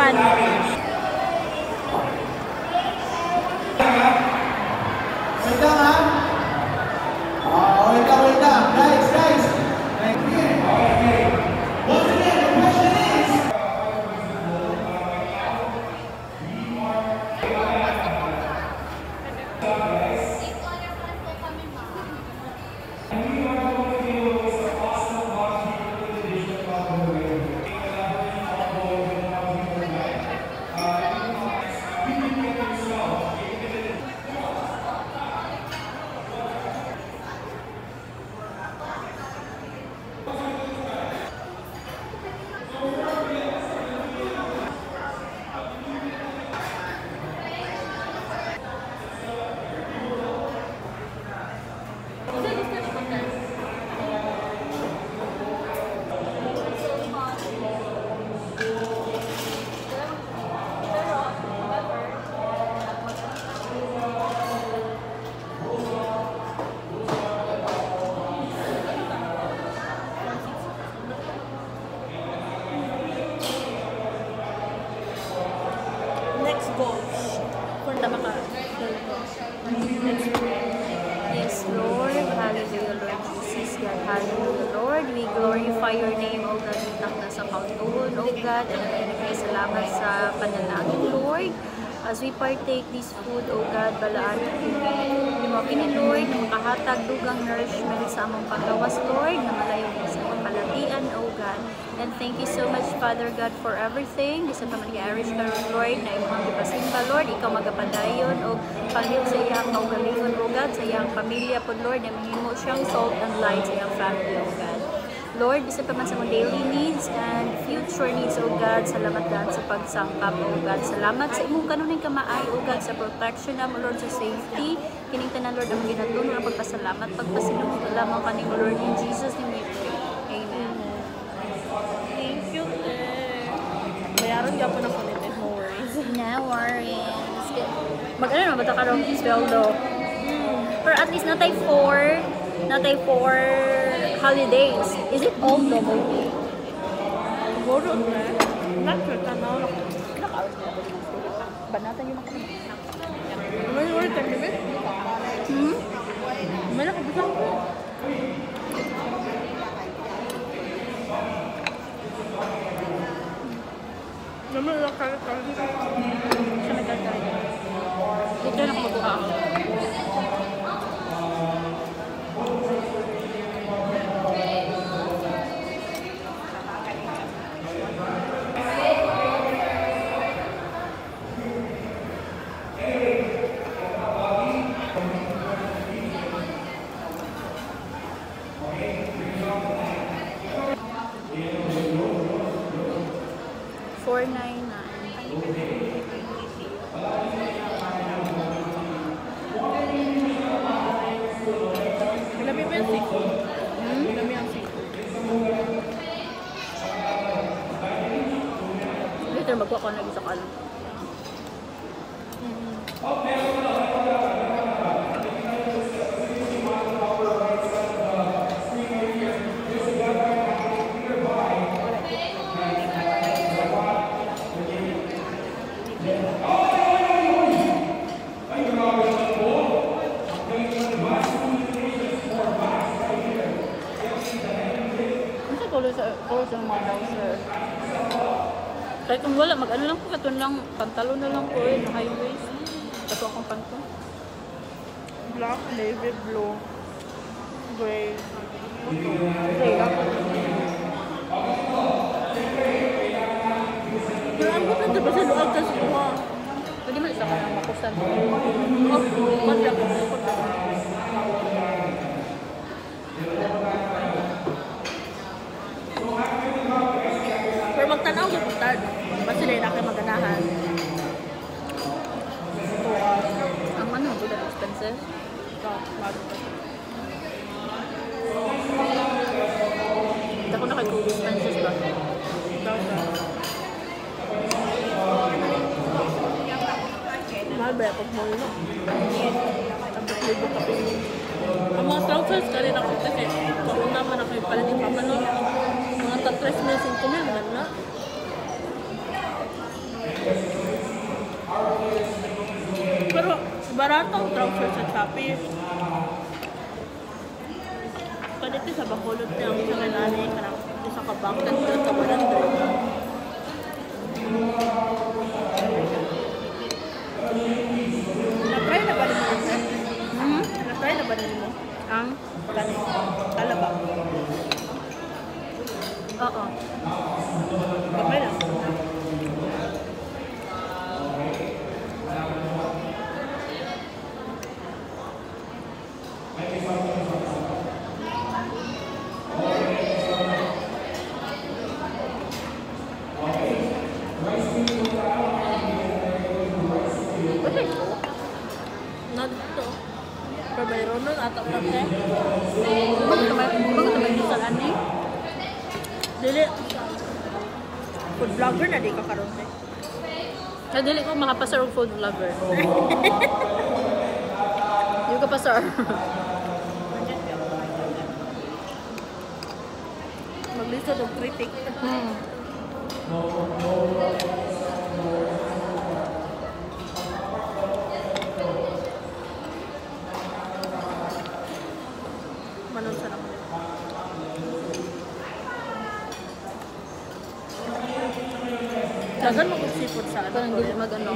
Japan. Wait lang ha. Wait lang. Guys. Okay. Once again, the question is... Yes, Lord. Hallelujah, Lord Jesus, God. Hallelujah, Lord. We glorify your name, O God. Itak na sa kautuhon, O God. And nagbibigay salamat sa panalangin, Lord. As we partake this food, O God, balaan ni mo kini, Lord, na makahatag dugang nourishment sa among paggawas, Lord, na malayo sa kapalatian, O God. And thank you so much, Father God, for everything. Di sa pamag-i-Irish ka, Lord, na imong gipasimba, Lord, ikaw magapadayon o pangil sa iyang kaugalingon, O God, sa iyang pamilya po, Lord, na mahimo siyang salt and light sa iyang family, O God. Lord, isa pa man sa mga daily needs and future needs, O God, salamat dahil sa pagsangkap, O God. Salamat sa imong kanuning kamaay, O God, sa protection na mo, Lord, sa safety. Kining tanan, Lord, ang ginatulong, ang pagpasalamat, pagpasinong lamang kanimo, Lord, in Jesus' name we pray. Amen. Thank you, bayaran niya po ng kulitin. No worries. No worries. Mag-ano naman ba ito karong sweldo? Pero at least natay 4 holidays. Is it all double pay? Siguro na. Not sure ka na. Banatan yung mga May work ka, di ba? May nakabusang ko. Naman lang kaya-kaya. siya nagkakaya. Dito na ako magbuka. Ilami mo yung seafood. Ilami ang seafood. Dito na magkuha ko na isa ka lang. Sa mga browser. Kahit kung wala, mag-ano lang po, katon lang, pantalon na lang po na high waist. Kato akong pantalon. Black, navy blue, gray. Okay, Pero ang bukan ito ba sa luag kasi kuha? pwede man isa ka ng makusan. Oh, madya ko. Pero magtanaw sa putad. Basta sila yung maganahan. Ang ano, good and expensive. Ito, bago pa. Hindi ako nakag-expenses ba? Mahal ba yung pag-mall, no? Tapos libo ka pa. Ang mga trousers ka rin ako kasi kung naman ako yung palating pamanong mga top 3 mil, 5 mil, man na. Barato ang trousers sa Shopee. Kanito sa Bacolod niya ang isang nanay karang isa ka bang tanto sa 100. Na-try na ba rin mo? Na-try na ba rin mo? Ang? Ganito. Talaba. Oo. Kamay lang. Nandito. Pero mayroon nun atap na siya. Bago naman yung salaan eh. Dili. Food vlogger na di ka karoon eh. Kaya dili ko makapasar og food vlogger. Yung kapasar. Maglisod og critic. Manon sa naman. Dagan mo kung seafood sa ano. Parang dili mag-ano.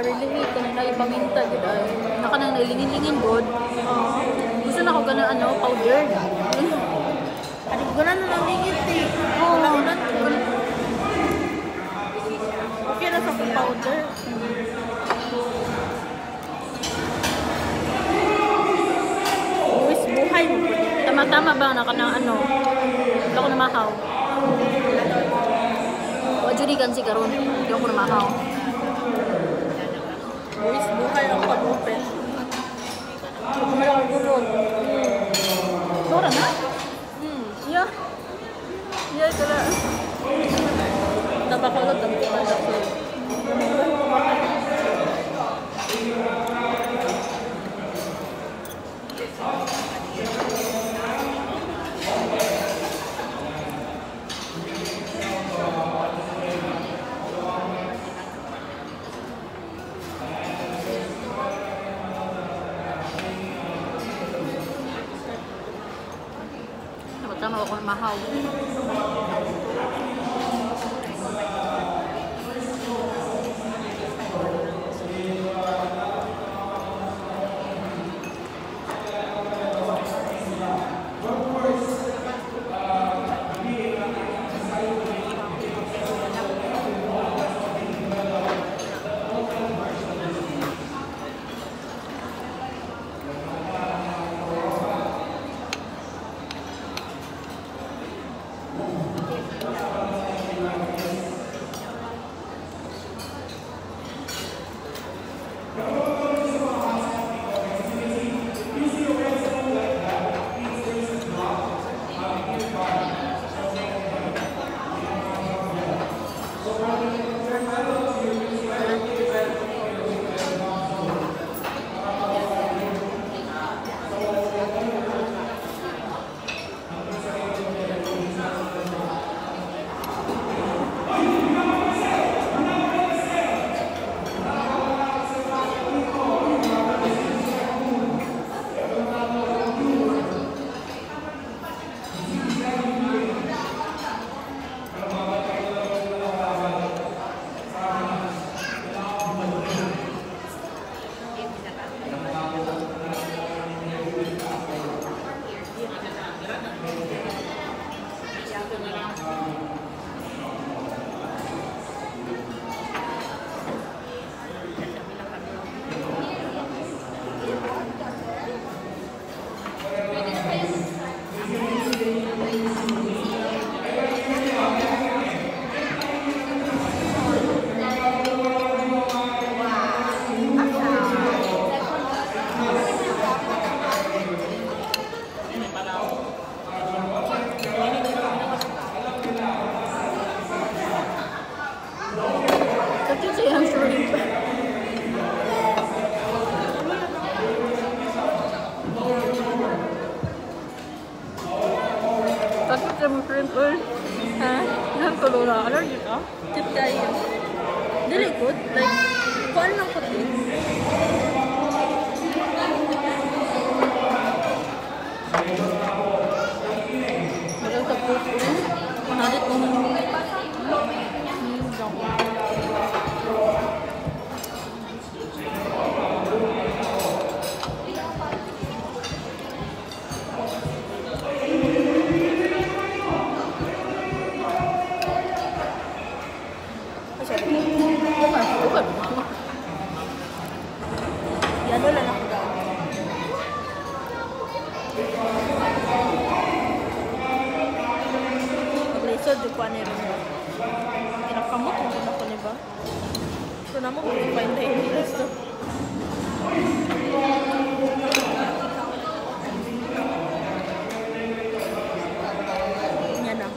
Karilihi ko na ipaminta gud ay. Naka nang nailingin-lingin god. Gusto na ko ganun ano, powder. Ano ko na lang higit eh. Oo. Okay na sa powder. Uwis buhay mo po. Tama-tama ba naka nang ano? Hindi ako namahaw. O judi kan si karon. Hindi ako namahaw. Uwis buhay ang pag-open. Malakagurod. Tora na? Yeah. Yeah, kala. Nabakulod ang product. Tama ako namahaw. Uy, ha? Nang tulong na. Allergic ka? Tip kayo. Dili good. Like, kuan lang ko din. Malang sa puso. Mahalit mo. Yan wala na ko daw. Pag-lisod, yung kuha nila. Kinakamot yung kuna ko niba. So naman kung find the interest to. Yan na.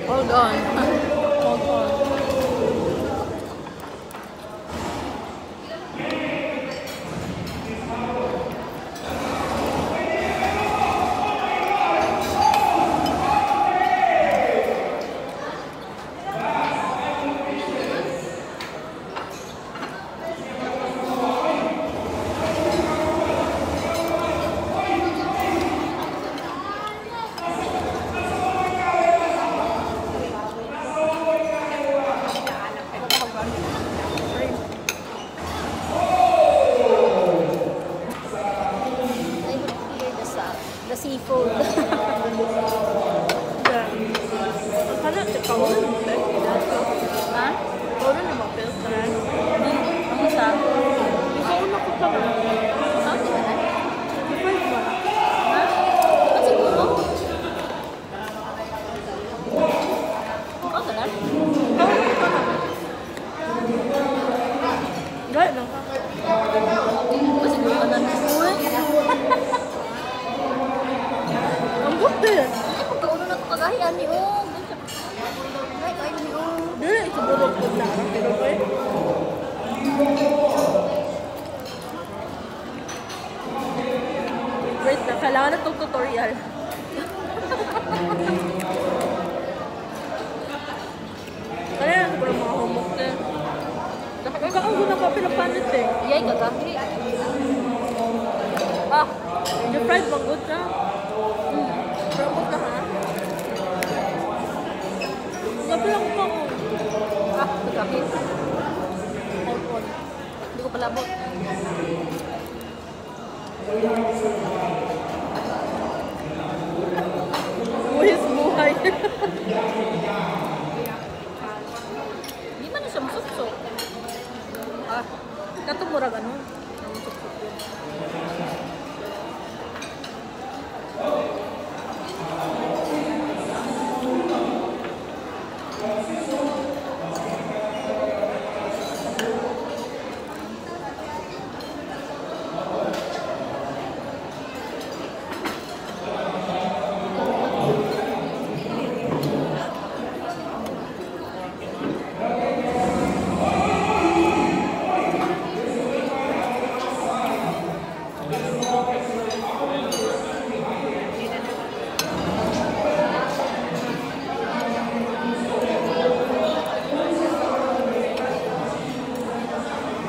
Hold on. Hold on. I would hear the seafood. Ano, kaulan mo ba? Ha? Kaulan mo ba? Tanan? Ano sa? Kaulan ko pa na. Saan di ba na? Five ba? Ha? Ba't siguro? Oh, ganun? Kaulan ko pa na. Gaya lang ka. Ba't siguro ka na? Uy! Ang buti. Ay, magkaulo na ito kagahian ni Og. Ay, kayo ni Og. Dili, siguro po na. Pero okay. Wait na, kailangan na itong tutorial. Kaya yan, siguro mga homework na. Nakakakaanggo na ka, pinapanit eh. Yay, kagahi. Ah, Yung fried bang good na? Pero good na ha? Gabi lang ko. kagahi. Hold on. Hindi ko palabot. Buhis buhay. Hindi man na siya masuksok. Ah, Katumurag ano?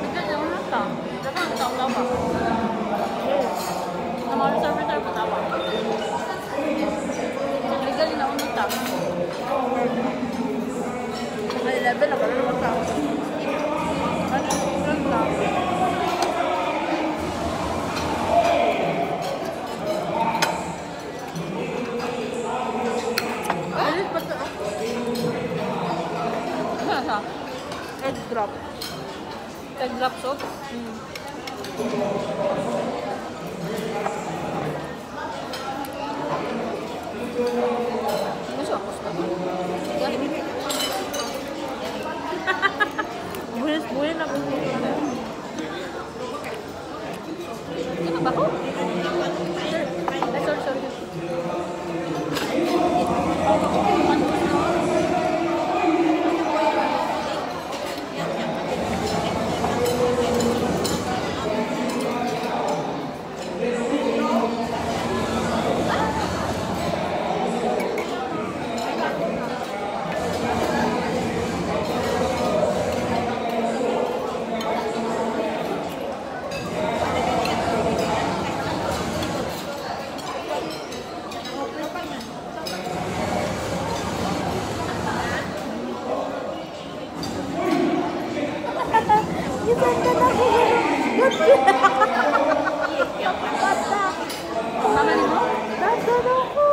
bigyan niya ulit ah. Dapat ang tao ba? Na mga reserve pa tawa. Bigyan niya ulit ah. Mga 11 na ba? Ano naman tao? Ano? Ano tao? Alis ba ito? Ano siya? Egg drop. Egg drop soup? Ano siya? Gusto ko. Yan. Buhis-buhin na kung Ano ba ko? Ay, sorry. Mama ni mo? Dadan ako.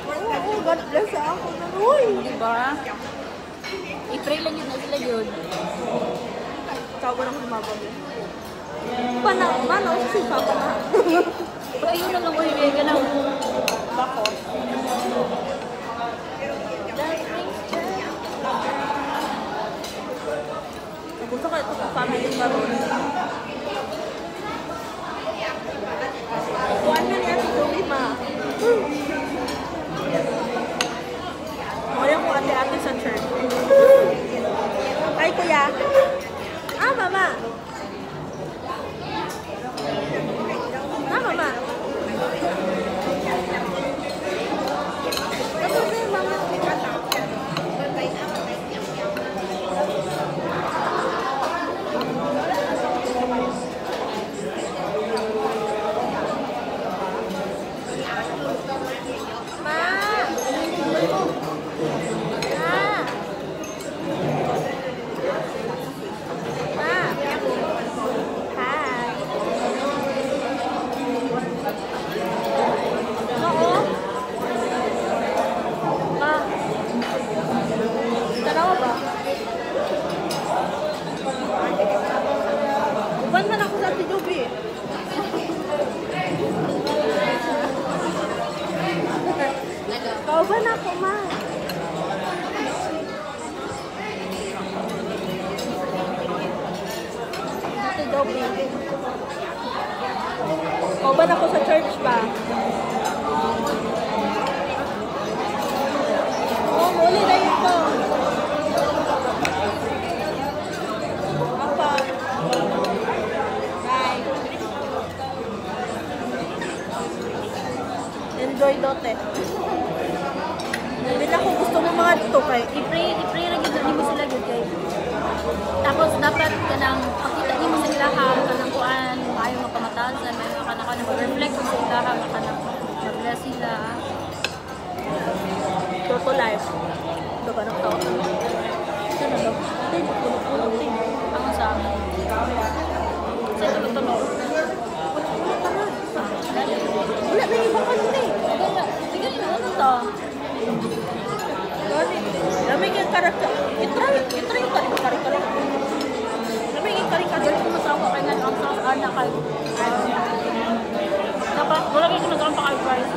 Oo, God bless ako na. Uy! Diba? I-pray lang yun na sila yun. Tawa na kumabag yun. Mano, si Papa na. Pero ayun na lang mo, ibigay lang. Bako. Gusto ko ito sa family maroon. Kuhaan na niya si Joey, ma. Kaya ko ate-ate sa church. Ay, kuya. Ah, mama. Ah, mama. Tapos na yung mama. Uban man ako sa Tijubi. Kauban ako, ma. Sa Tijubi. Kauban ako sa church pa. Oh, muli na yun po. Apa? Bye. Enjoy dote. Hindi na kung gusto mo mga dito kay. I-pray lang yun mo sila yun kay. Tapos dapat ka nang pakita niyo mo sa ilaha ka nang kuan, ayaw mapamatasan, may ka na mag-reflect sa ilaha ka nang mag-bless sila. Toto life. Ito ba ng tao? Ito na daw. Ito, puno-puno. Ako sa amin. Sa tulog-tulog. Wala na iba ka nun eh. Bigyan mo ano to? Lamig yung karakter. Itry yung karakter. Lamig yung karakter. Dali ko masawa kay nga ang sa anak kay. Dapat wala kayo nagkaroon pa kay Christ.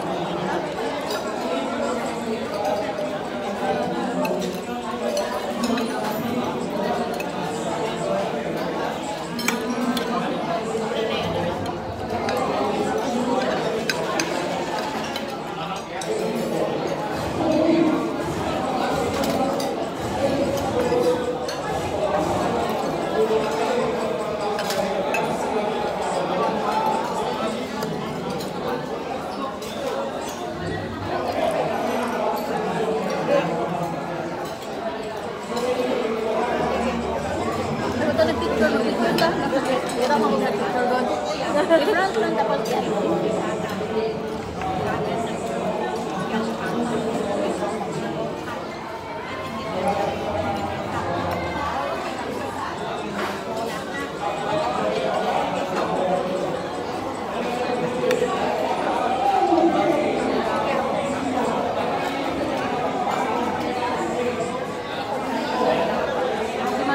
Different lang dapat yan.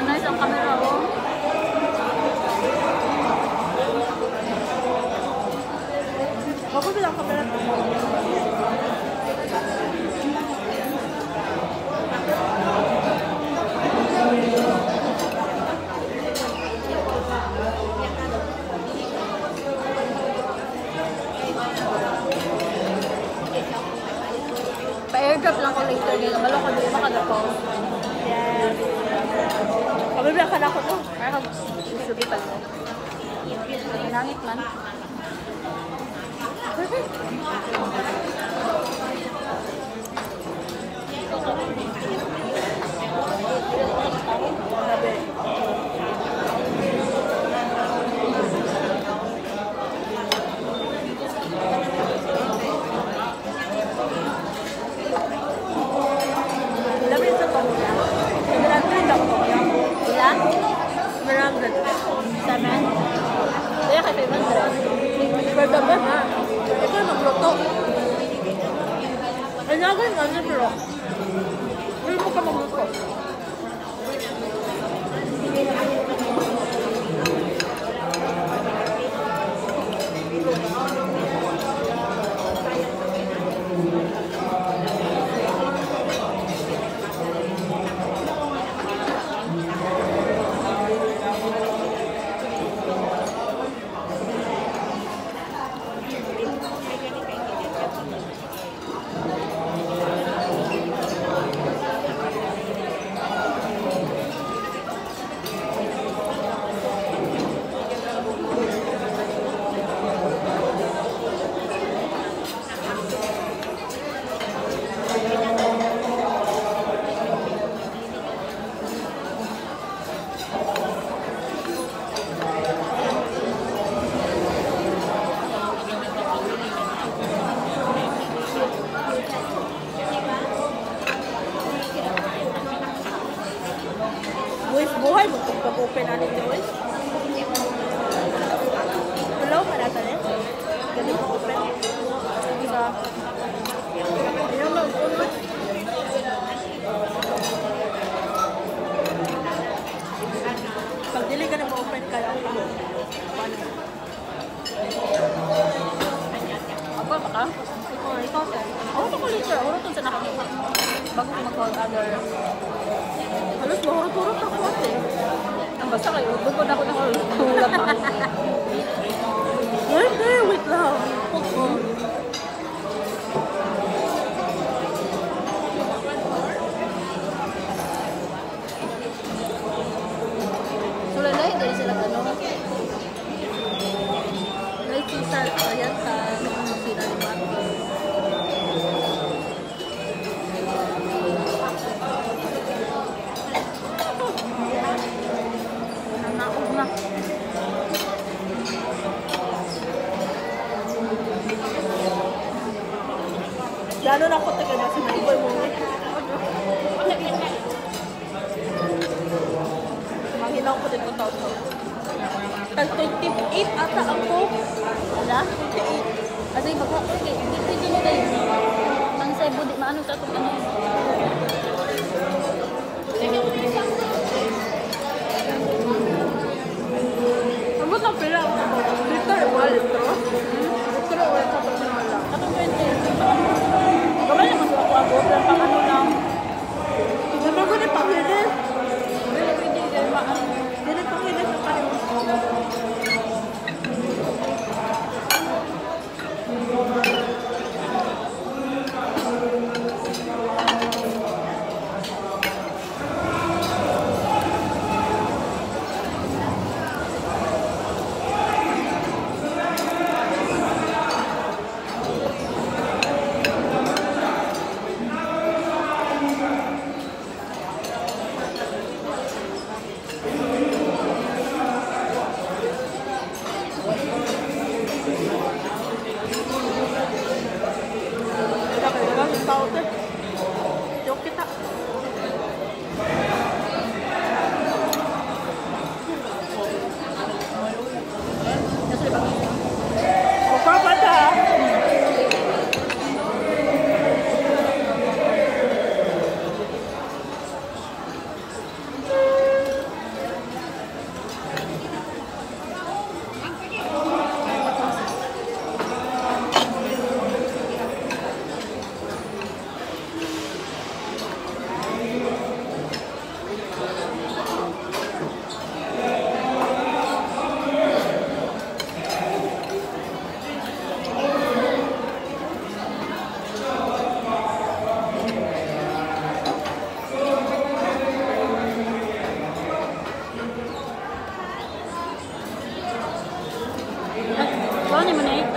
Nice ang camera ko. Ako bilang kamera. Pa-airdrop lang ko later nila. Malo ko dito makagapo. Yes. Kabibilang ka na ako to. Ay, mag-subitan ko. Nangit man. Labi sa to. Marang ako. Ilan? Marang Sa friend kayo ka. Paano? Ako pa ka? Ikaw sir. Ako pa ko liter. Ako ito sa nakakita. Bago ko mag-order. Halos mahurot-hurot ako ate. Ang basta kayo, bukod ako ng ulam pa. Wait lang. Sulalay, dahil sila ano. May Caesar pa yan sa sila ni Marco. Naog na. Lalo na ako taga na si Maiboy mo. Manghinaw ko din 2,000. Tag 28 ata ako. Wala? 28. Kasi baka, okay, hindi mo tayo. Ang sebo, di maano sa itong ano. Ambot ang pila. Liter, wallet ko. Liter, wallet sa personal lang. Katong 20. Gamay naman sa ako abot lang pang ano lang. Hindi ba ganit panghilis? Pero pwede dahil maano. Ganit panghilis ang kanin. Joke kita. Kasi ba? O kapata. Kau ni mana?